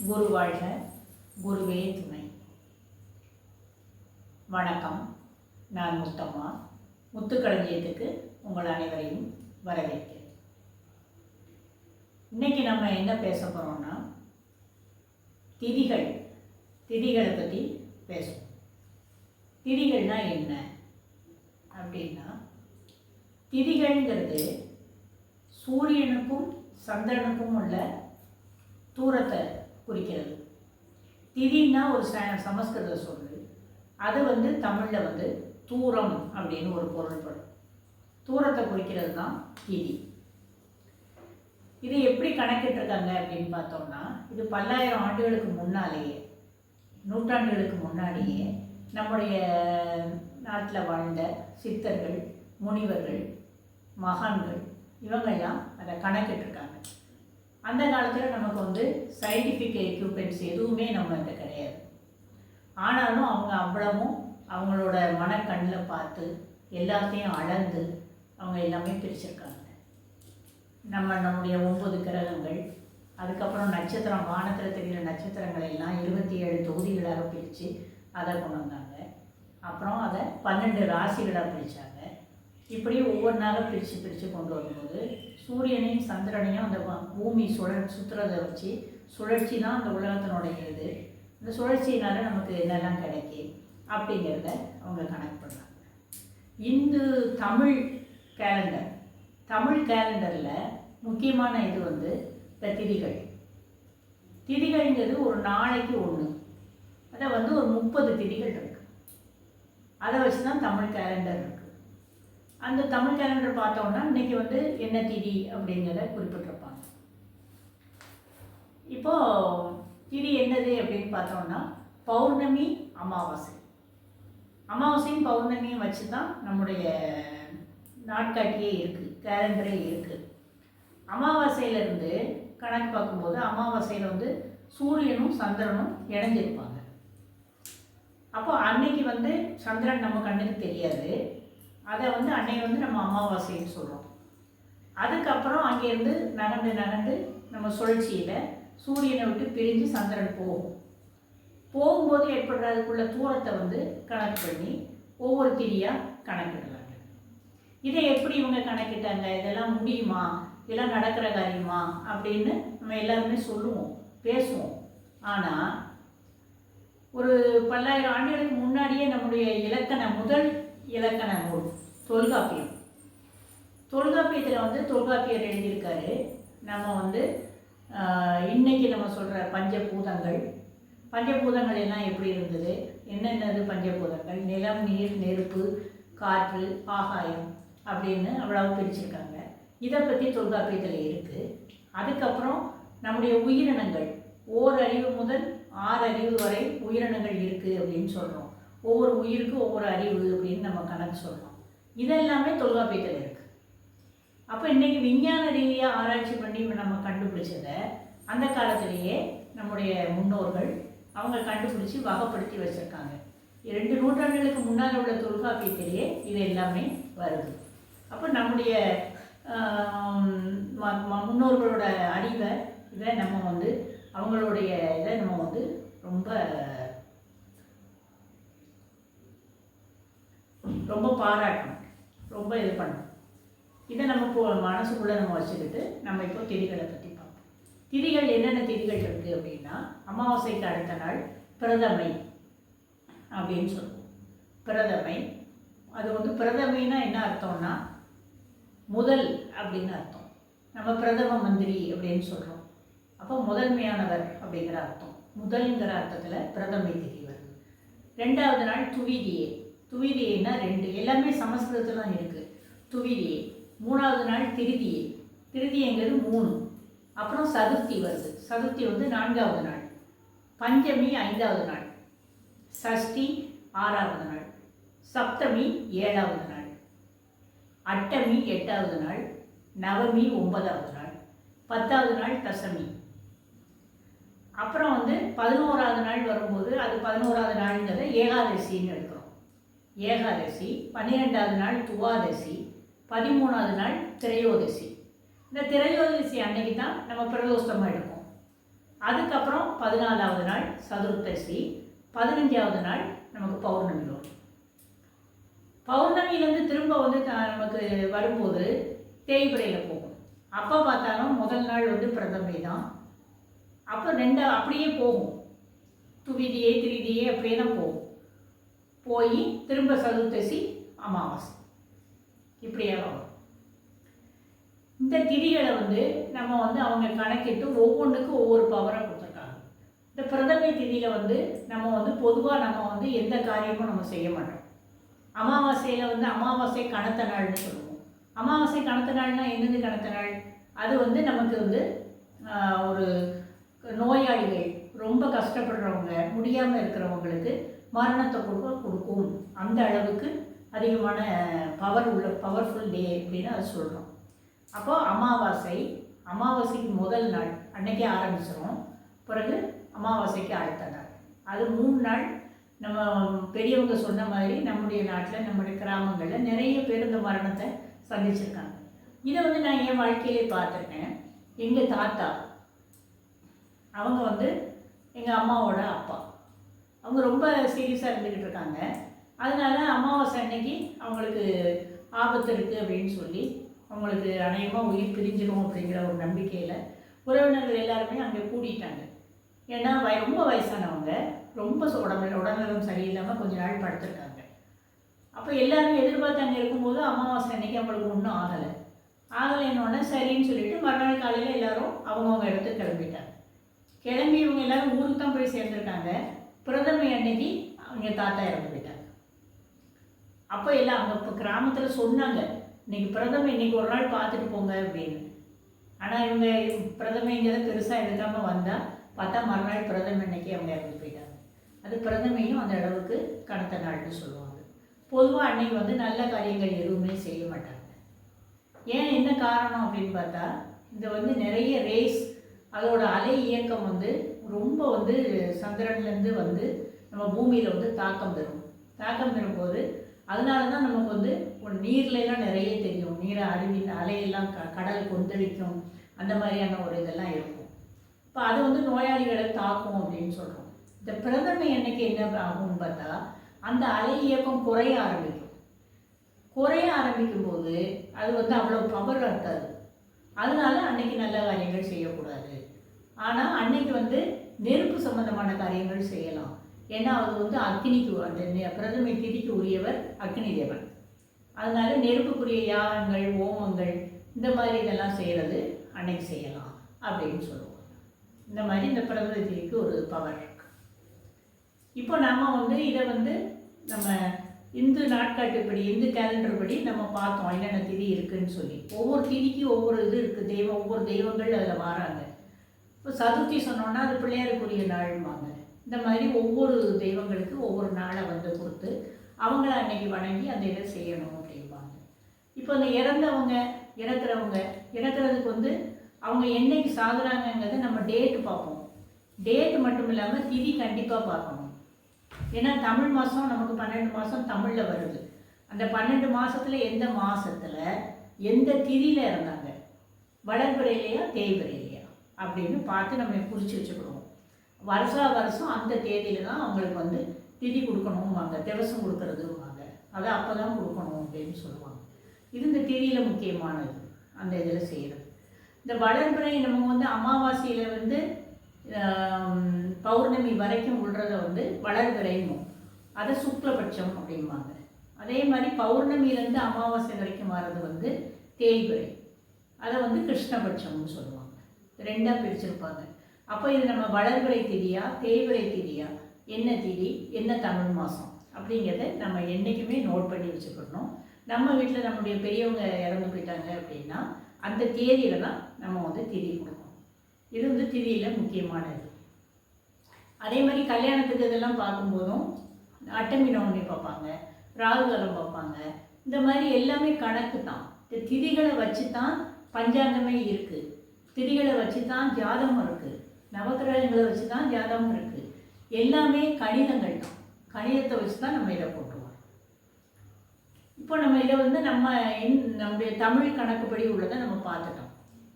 குரு வாழ்க, குருவே துணை. வணக்கம். நான் முத்தம்மா. முத்துக்களஞ்சியத்துக்கு உங்கள் அனைவரையும் வரவேற்கிறேன். இன்றைக்கி நம்ம என்ன பேச போகிறோம்னா திதிகளை பற்றி பேசுவோம். திதிகள்னால் என்ன அப்படின்னா, திதிகள்ங்கிறது சூரியனுக்கும் சந்திரனுக்கும் உள்ள தூரத்தை குறிக்கிறது. திதின்னா ஒரு சமஸ்கிருத சொல். அது தமிழில் தூரம் அப்படின்னு ஒரு பொருள்படும். தூரத்தை குறிக்கிறது தான் திதி. இது எப்படி கணக்கிட்டிருக்காங்க அப்படின்னு பார்த்தோம்னா, இது பல்லாயிரம் ஆண்டுகளுக்கு முன்னாலேயே, நூற்றாண்டுகளுக்கு முன்னாடியே நம்முடைய நாட்டில் வாழ்ந்த சித்தர்கள், முனிவர்கள், மகான்கள் இவங்கெல்லாம் அதை கணக்கிட்டிருக்காங்க. அந்த காலத்தில் நமக்கு சயின்டிஃபிக் எக்யூப்மெண்ட்ஸ் எதுவுமே நம்மகிட்ட கிடையாது. ஆனாலும் அவங்க அவ்வளவும் அவங்களோட மனக்கண்ணில் பார்த்து எல்லாத்தையும் அளந்து அவங்க எல்லாமே பிரிச்சிருக்காங்க. நம்முடைய 9 கிரகங்கள், அதுக்கப்புறம் நட்சத்திரம், வானத்தில் தெரிகிற நட்சத்திரங்களை எல்லாம் 27 தொகுதிகளாக பிரித்து அதை கொண்டு வந்தாங்க. அப்புறம் அதை 12 ராசிகளாக பிரித்தாங்க. இப்படி ஒவ்வொன்றாக பிரித்து கொண்டு வரும்போது சூரியனையும் சந்திரனையும் அந்த பூமி சுற்றுறதை வச்சு, சுழற்சி தான் அந்த உலகத்தினுடைய இது. இந்த சுழற்சியினால நமக்கு என்னெல்லாம் கிடைக்கும் அப்படிங்கிறத அவங்க கணக்கு பண்ணுறாங்க. இந்து தமிழ் கேலண்டரில் முக்கியமான இது இந்த திதிகள். திதிகள்ங்கிறது ஒரு நாளைக்கு ஒன்று. அதை ஒரு 30 திதிகள் இருக்குது. அதை வச்சு தான் தமிழ் கேலண்டர் இருக்குது. அந்த தமிழ் கேலண்டர் பார்த்தோம்னா இன்றைக்கி என்ன திதி அப்படிங்கிறத குறிப்பிட்டிருப்பாங்க. இப்போது திதி என்னது அப்படின்னு பார்த்தோம்னா, பௌர்ணமி, அமாவாசையும் பௌர்ணமியும் வச்சு தான் நம்முடைய நாட்காட்டியே இருக்குது, கேலண்டரே இருக்குது. அமாவாசையிலேருந்து கணக்கு பார்க்கும்போது அமாவாசையில் சூரியனும் சந்திரனும் இணைஞ்சிருப்பாங்க. அப்போ அன்னைக்கு சந்திரன் நம்ம கண்ணுக்கு தெரியாது. அதை அன்னைக்கு நம்ம அமாவாசைன்னு சொல்கிறோம். அதுக்கப்புறம் அங்கேருந்து நகண்டு நம்ம சுழற்சியில் சூரியனை விட்டு பிரிஞ்சு சந்திரன் போகும்போது ஏற்படுற அதுக்குள்ள தூரத்தை கணக்கு பண்ணி ஒவ்வொரு திதியாக கணக்கிடுறாங்க. இதை எப்படி இவங்க கணக்கிட்டாங்க, இதெல்லாம் முடியுமா, இதெல்லாம் நடக்கிற காரியமா அப்படின்னு நம்ம எல்லாருமே சொல்லுவோம், பேசுவோம். ஆனால் ஒரு பல்லாயிரம் ஆண்டுகளுக்கு முன்னாடியே நம்முடைய முதல் இலக்கண நூல் தொல்காப்பியத்தில் தொல்காப்பியர் எழுதியிருக்காரு. நம்ம இன்னைக்கு நம்ம சொல்கிற பஞ்சபூதங்கள் எல்லாம் எப்படி இருந்தது, என்னென்னது பஞ்சபூதங்கள், நிலம், நீர், நெருப்பு, காற்று, ஆகாயம் அப்படின்னு அவ்வளவு பிரிச்சிருக்காங்க. இதை பற்றி தொல்காப்பியத்தில் இருக்குது. அதுக்கப்புறம் நம்முடைய உயிரினங்கள், ஓரறிவு முதல் 6 அறிவு வரை உயிரினங்கள் இருக்குது அப்படின்னு சொல்கிறோம். ஒவ்வொரு உயிருக்கும் ஒவ்வொரு அறிவு அப்படின்னு நம்ம கணக்கு சொல்கிறோம். இதெல்லாமே தொல்காப்பியத்தில் இருக்குது. அப்போ இன்றைக்கி விஞ்ஞான ரீதியாக ஆராய்ச்சி பண்ணி நம்ம கண்டுபிடிச்சதை அந்த காலத்திலேயே நம்முடைய முன்னோர்கள் அவங்க கண்டுபிடிச்சி வகைப்படுத்தி வச்சுருக்காங்க. 2 நூற்றாண்டுகளுக்கு முன்னால் உள்ள தொல்காப்பியத்திலேயே இது எல்லாமே வருது. அப்போ நம்முடைய முன்னோர்களோட அறிவை இதை நம்ம அவங்களுடைய இதை நம்ம ரொம்ப பாராட்டணும், ரொம்ப இது பண்ணணும். இதை நம்ம மனசுக்குள்ளே நம்ம வச்சுக்கிட்டு நம்ம இப்போ திதிகளை பற்றி பார்ப்போம். திதிகள் என்னென்ன திதிகள் இருக்குது அப்படின்னா, அமாவாசைக்கு அடுத்த நாள் பிரதமை அப்படின்னு சொல்லுவோம். பிரதமை அது பிரதமைன்னா என்ன அர்த்தம்னா முதல் அப்படின்னு அர்த்தம். நம்ம பிரதம மந்திரி அப்படின்னு சொல்கிறோம். அப்போ முதன்மையானவர் அப்படிங்கிற அர்த்தம். முதல்ங்கிற அர்த்தத்தில் பிரதமை திதி வருது. 2வது நாள் துவிதியைன்னா 2, எல்லாமே சமஸ்கிருதத்தில் தான் இருக்குது. துவிதியை. 3வது நாள் திருதியைங்கிறது 3. அப்புறம் சதுர்த்தி வருது. சதுர்த்தி 4வது நாள். பஞ்சமி 5வது நாள். சஷ்டி 6வது நாள். சப்தமி 7வது நாள். அட்டமி 8வது நாள். நவமி 9வது நாள். 10வது நாள் தசமி. அப்புறம் 11வது நாள் வரும்போது அது 11வது நாளுங்கிறத ஏகாதசின்னு எடுக்கிறோம். ஏகாதசி. 12வது நாள் துவாதசி. 13வது நாள் திரையோதசி. இந்த திரையோதசி அன்னைக்கு தான் நம்ம பிரதோஷமாக எடுப்போம். அதுக்கப்புறம் 14வது நாள் சதுர்த்தசி, 15வது நாள் நமக்கு பௌர்ணமி வரும். பௌர்ணமியிலேருந்து திரும்ப வந்து நமக்கு வரும்போது தேய்பிரையில் போகும். அப்போ பார்த்தாலும் முதல் நாள் வந்து பிரதமை தான். அப்போ அப்படியே போகும், துவிதியை திரிதியை அப்படியே தான் போகும். போய் திரும்ப சதுர்த்தசி அமாவாசை இப்படியே வரும். இந்த திதிகளை வந்து நம்ம வந்து அவங்க கணக்கிட்டு ஒவ்வொன்றுக்கும் ஒவ்வொரு பவரை கொடுத்துருக்காங்க. இந்த பிரதமை திதியில் வந்து நம்ம வந்து பொதுவாக நம்ம வந்து எந்த காரியமும் நம்ம செய்ய மாட்டோம். அமாவாசையில் வந்து அமாவாசை கணத்த நாள்னு சொல்லுவோம். அமாவாசை கணத்த நாள்னால் என்னது கணத்த நாள்? அது வந்து நமக்கு வந்து ஒரு நோயாளிகள், ரொம்ப கஷ்டப்படுறவங்க, முடியாமல் இருக்கிறவங்களுக்கு மரணத்தை கொடுக்கும். அந்த அளவுக்கு அதிகமான பவர்ஃபுல் டே அப்படின்னு அது சொல்கிறோம். அப்போது அமாவாசைக்கு முதல் நாள் அன்னைக்கே ஆரம்பிச்சிடும். பிறகு அமாவாசைக்கு அடுத்த நாள், அது 3 நாள். நம்ம பெரியவங்க சொன்ன மாதிரி நம்முடைய நாட்டில், நம்முடைய கிராமங்களில் நிறைய பேர் இந்த மரணத்தை சந்திச்சிருக்காங்க. இதை வந்து நான் என் வாழ்க்கையிலே பார்த்துருக்கேன். எங்கள் தாத்தா அவங்க வந்து எங்கள் அம்மாவோட அப்பா, அவங்க ரொம்ப சீரியஸாக இருந்துக்கிட்டு இருக்காங்க. அதனால அமாவாசை அன்னைக்கு அவங்களுக்கு ஆபத்து இருக்குது அப்படின்னு சொல்லி, அவங்களுக்கு அநேகமாக உயிர் பிரிஞ்சிடும் அப்படிங்கிற ஒரு நம்பிக்கையில் உறவினர்கள் எல்லாருமே அங்கே கூட்டிட்டாங்க. ஏன்னா ரொம்ப வயசானவங்க, ரொம்ப உடல்நலம் சரியில்லாமல் கொஞ்ச நாள் படுத்திருக்காங்க. அப்போ எல்லாரும் எதிர்பார்த்து அங்கே இருக்கும்போது அமாவாசை அன்னைக்கு அவங்களுக்கு ஒன்றும் ஆகலைன்னொன்னே சரின்னு சொல்லிட்டு மறுநாள் காலையில் எல்லாரும் அவங்கவுங்க இடத்துக்கு கிளம்பிட்டாங்க. கிளம்பி இவங்க எல்லாரும் ஊருக்கு தான் போய் சேர்ந்துருக்காங்க. பிரதமை அன்னைக்கு அவங்க தாத்தா இறந்து போயிட்டாங்க. அப்போ எல்லாம் அங்கே இப்போ கிராமத்தில் சொன்னாங்க, இன்னைக்கு பிரதமை இன்னைக்கு ஒரு நாள் பார்த்துட்டு போங்க அப்படின்னு. ஆனால் இவங்க பிரதமைங்கிறத பெருசாக எடுக்காமல் வந்தால் பார்த்தா மறுநாள் பிரதமை அன்னைக்கு அவங்க இறந்து போயிட்டாங்க. அது பிரதமையும் அந்த அளவுக்கு கணத்த நாள்னு சொல்லுவாங்க. பொதுவாக அன்னைக்கு வந்து நல்ல காரியங்கள் எதுவுமே செய்ய மாட்டாங்க. ஏன், என்ன காரணம் அப்படின்னு பார்த்தா, இந்த வந்து நிறைய ரேஸ், அதோட அலை இயக்கம் வந்து ரொம்ப வந்து சந்திரன்லேருந்து வந்து நம்ம பூமியில் வந்து தாக்கம் தரும்போது அதனால தான் நமக்கு வந்து ஒரு நீர்லாம் நிறைய தெரியும். நீரை அருவின் அலையெல்லாம் கடல் கொந்தளிக்கும், அந்த மாதிரியான ஒரு இதெல்லாம் இருக்கும். இப்போ அது வந்து நோயாளிகளை தாக்கும் அப்படின்னு சொல்கிறோம். இந்த பிரதமை அன்னைக்கு என்ன ஆகும்னு பார்த்தா, அந்த அலை இயக்கம் குறைய ஆரம்பிக்கும் போது அது வந்து அவ்வளோ பவர் இருக்காது. அதனால அன்னைக்கு நல்ல காரியங்கள் செய்யக்கூடாது. ஆனால் அன்னைக்கு வந்து நெருப்பு சம்பந்தமான காரியங்கள் செய்யலாம். ஏன்னா அது வந்து அக்னிக்கு, அந்த பிரதமை திதிக்கு உரியவர் அக்னி தேவன். அதனால நெருப்புக்குரிய யாகங்கள், ஓமங்கள், இந்த மாதிரி இதெல்லாம் செய்கிறது அன்னைக்கு செய்யலாம் அப்படின்னு சொல்லுவாங்க. இந்த மாதிரி இந்த பிரதமை திதிக்கு ஒரு பவர் இருக்கு. இப்போ நம்ம வந்து இதை வந்து நம்ம இந்து நாட்காட்டுப்படி, இந்து கேலண்டர் படி நம்ம பார்த்தோம் என்னென்ன திதி இருக்குதுன்னு சொல்லி. ஒவ்வொரு திதிக்கு ஒவ்வொரு இது இருக்குது, ஒவ்வொரு தெய்வங்கள் அதில் வராங்க. இப்போ சதுர்த்தி சொன்னோன்னா அது பிள்ளையாருக்குரிய நாள்வாங்க. இந்த மாதிரி ஒவ்வொரு தெய்வங்களுக்கு ஒவ்வொரு நாளை வந்து கொடுத்து அவங்கள அன்னைக்கு வணங்கி அந்த இதை செய்யணும் அப்படிம்பாங்க. இப்போ அந்த இறக்குறதுக்கு வந்து அவங்க என்னைக்கு சாகுறாங்கங்கிறத நம்ம டேட்டு பார்ப்போம். டேட்டு மட்டும் இல்லாமல் திதி கண்டிப்பாக பார்க்கணும். ஏன்னா தமிழ் மாதம் நமக்கு 12 மாதம் தமிழில் வருது. அந்த 12 மாதத்தில் எந்த மாதத்தில் எந்த திதியில் இறந்தாங்க, வளர்பிறையிலையா தேய்பிறையிலையா அப்படின்னு பார்த்து நம்ம குறித்து வச்சுக்கிடுவோம். வருஷம் அந்த தேதியில் தான் அவங்களுக்கு வந்து திதி கொடுக்கணும்வாங்க, திவசம் கொடுக்கறதுவாங்க. அதை அப்போ தான் கொடுக்கணும் அப்படின்னு சொல்லுவாங்க. இது இந்த திதியில் முக்கியமானது, அந்த இதில் செய்கிறது. இந்த வளர்பிறை நம்ம வந்து அமாவாசையில் வந்து பௌர்ணமி வரைக்கும் விடுறத வந்து வளர்பிறையும், அதை சுக்லபட்சம் அப்படிம்பாங்க. அதே மாதிரி பௌர்ணமியிலேருந்து அமாவாசை வரைக்கும் வர்றது வந்து தேய்பிறை, அதை வந்து கிருஷ்ணபட்சம்னு சொல்லுவாங்க. 2ஆக பிரிச்சிருப்பாங்க. அப்போ இது நம்ம வளர்பிறை திதியா தேய்பிறை திதியா, என்ன திதி, என்ன தமிழ் மாதம் அப்படிங்கிறத நம்ம என்றைக்குமே நோட் பண்ணி வச்சுக்கணும். நம்ம வீட்டில் நம்முடைய பெரியவங்க இறந்து போயிட்டாங்க அப்படின்னா அந்த தேதியில் தான் நம்ம வந்து திதி கொடுக்கணும். இது வந்து திதியில் முக்கியமானது. அதே மாதிரி கல்யாணத்துக்கு இதெல்லாம் பார்க்கும்போதும் அட்டமி நவமி பார்ப்பாங்க, ராகுகாலம் பார்ப்பாங்க. இந்த மாதிரி எல்லாமே கணக்கு தான். இந்த திதிகளை வச்சு தான் பஞ்சாங்கமே இருக்குது, திதிகளை வச்சு தான் ஜாதகம் இருக்குது, நவக்கிரகங்களை வச்சு தான் ஜாதகம் இருக்குது. எல்லாமே கணிதங்கள் தான். கணிதத்தை வச்சு தான் நம்ம இதை போட்டுருவோம். இப்போ நம்ம இதை வந்து நம்முடைய தமிழ் கணக்குப்படி உள்ளதை நம்ம பார்த்துட்டோம்.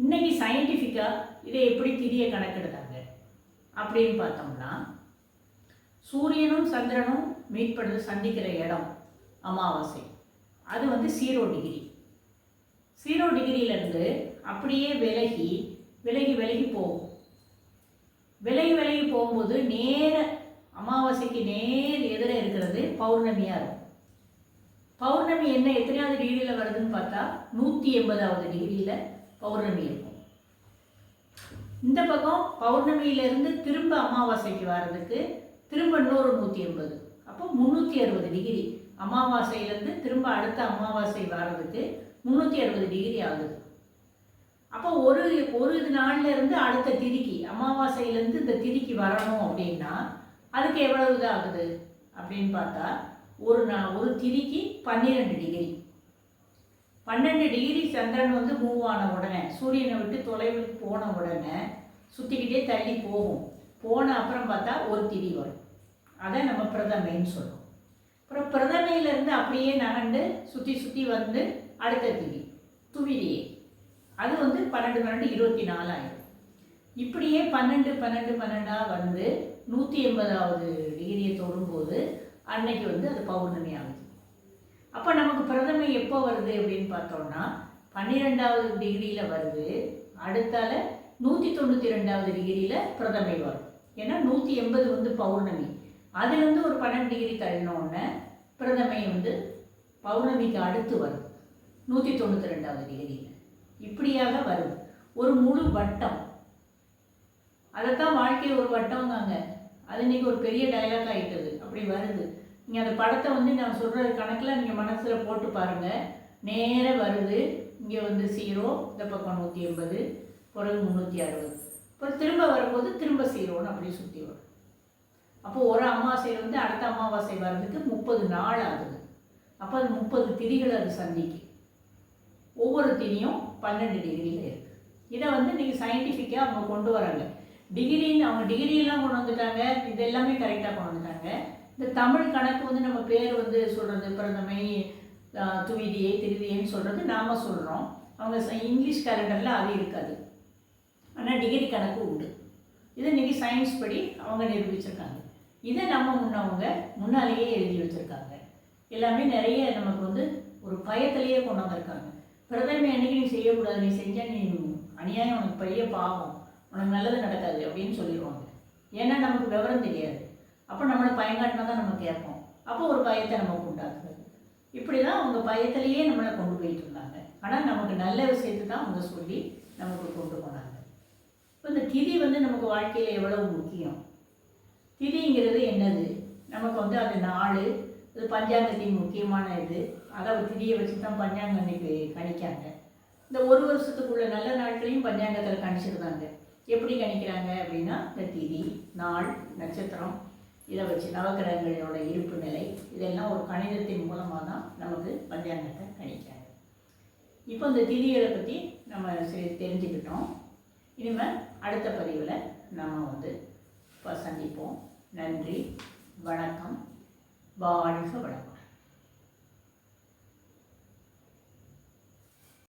இன்றைக்கி சயின்டிஃபிக்காக இதை எப்படி திதியை கணக்கெடுத்தாங்க, அப்படின்னு பார்த்தோம்னா சூரியனும் சந்திரனும் மீட் பண்ணி சந்திக்கிற இடம் அமாவாசை. அது வந்து 0 டிகிரி. 0 டிகிரியிலேருந்து அப்படியே விலகி விலகி விலகி போகும். விலகி விலகி போகும்போது நேர அமாவாசைக்கு நேர் எதிர இருக்கிறது பௌர்ணமியாக இருக்கும். பௌர்ணமி என்ன எத்தனையாவது டிகிரியில் வருதுன்னு பார்த்தா 180வது டிகிரியில் பௌர்ணமி இருக்கும். இந்த பக்கம் பௌர்ணமியிலேருந்து திரும்ப அமாவாசைக்கு வர்றதுக்கு திரும்ப இன்னொரு 180, அப்போ 360 டிகிரி. அமாவாசையிலேருந்து திரும்ப அடுத்த அமாவாசை வர்றதுக்கு 360 டிகிரி ஆகுது. அப்போ ஒரு நாள்ல இருந்து அடுத்த திதிக்கு அமாவாசையிலேருந்து இந்த திதிக்கு வரணும் அப்படின்னா அதுக்கு எவ்வளவு இது ஆகுது அப்படின்னு பார்த்தா ஒரு திதிக்கு 12 டிகிரி. 12 டிகிரி சந்திரன் வந்து மூவ் ஆன உடனே, சூரியனை விட்டு தொலைவுக்கு போன உடனே சுற்றிக்கிட்டே தள்ளி போகும். போன அப்புறம் பார்த்தா ஒரு திதி வரும். அதை நம்ம பிரதமைன்னு சொல்கிறோம். அப்புறம் பிரதமையிலேருந்து அப்படியே நகண்டு சுற்றி சுற்றி வந்து அடுத்த திதி துவிதியை, அது வந்து 12 12 24 ஆயிடும். இப்படியே 12 12 12 வந்து 180வது டிகிரியை தொடும்போது அன்னைக்கு வந்து அது பௌர்ணமி ஆகுது. அப்போ நமக்கு பிரதமை எப்போ வருது அப்படின்னு பார்த்தோம்னா 12வது டிகிரியில் வருது. அடுத்தால 192வது டிகிரியில் பிரதமை வரும். ஏன்னா 180 வந்து பௌர்ணமி, அதுலேருந்து ஒரு 12 டிகிரி தள்ளினோடனே பிரதமை வந்து பௌர்ணமிக்கு அடுத்து வரும் 192வது டிகிரியில். இப்படியாக வருது ஒரு முழு வட்டம். அதைத்தான் வாழ்க்கை ஒரு வட்டம்ங்காங்க. அது இன்னைக்கு ஒரு பெரிய டைலாக் ஆகிட்டது. அப்படி வருது. நீங்கள் அந்த படத்தை வந்து நான் சொல்கிற கணக்கில் நீங்கள் மனசில் போட்டு பாருங்கள். நேராக வருது. இங்கே வந்து 0, இந்த பக்கம் 180, பிறகு 360, அப்புறம் திரும்ப வரும்போது திரும்ப 0ன்னு அப்படி சுற்றி வரும். அப்போது ஒரு அமாவாசை வந்து அடுத்த அமாவாசை வர்றதுக்கு 30 நாள் ஆகுது. அப்போ அது 30 திதிகள் அது சந்திக்கு. ஒவ்வொரு திதியும் 12 டிகிரியில் இருக்குது. இதை வந்து நீங்கள் சயின்டிஃபிக்காக அவங்க கொண்டு வராங்க. டிகிரின்னு அவங்க டிகிரியெல்லாம் கொண்டு வந்துட்டாங்க. இது எல்லாமே கரெக்டாக கொண்டு வந்துட்டாங்க. இந்த தமிழ் கணக்கு வந்து நம்ம பேர் வந்து சொல்கிறது பிரதமை, துவிதியை, திருதியைன்னு சொல்கிறது நாம் சொல்கிறோம். அவங்க இங்கிலீஷ் கேலண்டரில் அது இருக்காது. ஆனால் டிகிரி கணக்கு உண்டு. இதை இன்றைக்கி சயின்ஸ் படி அவங்க நிரூபிச்சிருக்காங்க. இதை நம்ம முன்னாலேயே எழுதி வச்சுருக்காங்க. எல்லாமே நிறைய நமக்கு வந்து ஒரு பயத்திலேயே கொண்டு வந்திருக்காங்க. பிரதமை அன்றைக்கி நீ செய்யக்கூடாது, நீ செஞ்சால் நீ அநியாயம், உனக்கு பெரிய பாவம், உனக்கு நல்லது நடக்காது அப்படின்னு சொல்லிடுவாங்க. ஏன்னா நமக்கு விவரம் தெரியாது. அப்போ நம்மளை பயங்காட்டினா தான் நம்ம கேட்போம். அப்போ ஒரு பயத்தை நமக்கு உண்டாக்குறது. இப்படி தான் அவங்க பயத்திலேயே நம்மளை கொண்டு போயிட்டு இருந்தாங்க. ஆனால் நமக்கு நல்ல விஷயத்தை தான் அவங்க சொல்லி நமக்கு கொண்டு போனாங்க. இப்போ இந்த திதி வந்து நமக்கு வாழ்க்கையில் எவ்வளவு முக்கியம். திதிங்கிறது என்னது? நமக்கு வந்து அது நாள், இது பஞ்சாங்கத்தின் முக்கியமான இது. அதை திதியை வச்சு தான் பஞ்சாங்கம் அன்னைக்கு கணிக்காங்க. இந்த ஒரு வருஷத்துக்குள்ள நல்ல நாட்களையும் பஞ்சாங்கத்தில் கணிச்சிருந்தாங்க. எப்படி கணிக்கிறாங்க அப்படின்னா இந்த திதி, நாள், நட்சத்திரம், இதை வச்சு நவகிரகங்களோட இருப்பு நிலை, இதெல்லாம் ஒரு கணிதத்தின் மூலமாக தான் நமக்கு பஞ்சாங்கத்தை கணிக்காங்க. இப்போ இந்த திதிகளை பற்றி நம்ம தெரிஞ்சுக்கிட்டோம். இனிமேல் அடுத்த பதிவில் நம்ம வந்து சந்திப்போம். நன்றி, வணக்கம், வாழ்க வளமுடன்.